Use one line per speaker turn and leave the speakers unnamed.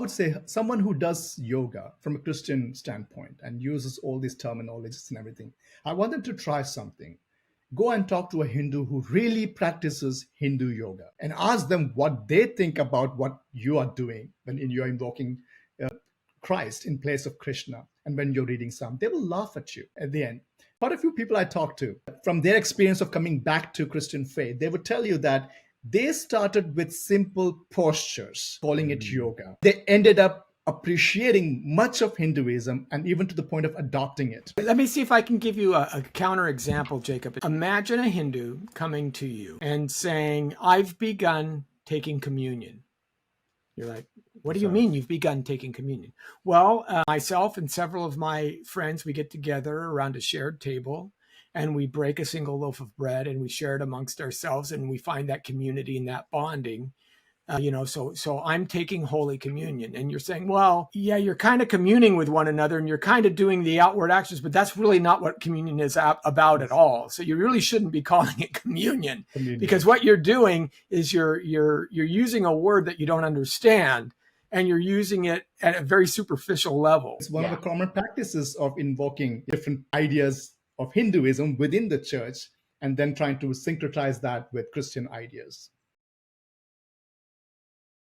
would say someone who does yoga from a Christian standpoint and uses all these terminologies and everything, I want them to try something. Go and talk to a Hindu who really practices Hindu yoga and ask them what they think about what you are doing when you're invoking Christ in place of Krishna. And when you're reading Psalm, they will laugh at you at the end. Quite a few people I talked to, from their experience of coming back to Christian faith, they would tell you that they started with simple postures, calling it yoga. They ended up appreciating much of Hinduism and even to the point of adopting it.
Let me see if I can give you a counter example, Jacob. Imagine a Hindu coming to you and saying, I've begun taking communion. You're like, what do you mean you've begun taking communion? Well, myself and several of my friends, we get together around a shared table and we break a single loaf of bread and we share it amongst ourselves and we find that community and that bonding. So I'm taking Holy Communion, and you're saying, well, yeah, you're kind of communing with one another and you're kind of doing the outward actions, but that's really not what communion is about at all. So you really shouldn't be calling it communion. Because what you're doing is you're using a word that you don't understand, and you're using it at a very superficial level.
It's one of the common practices of invoking different ideas of Hinduism within the church and then trying to syncretize that with Christian ideas.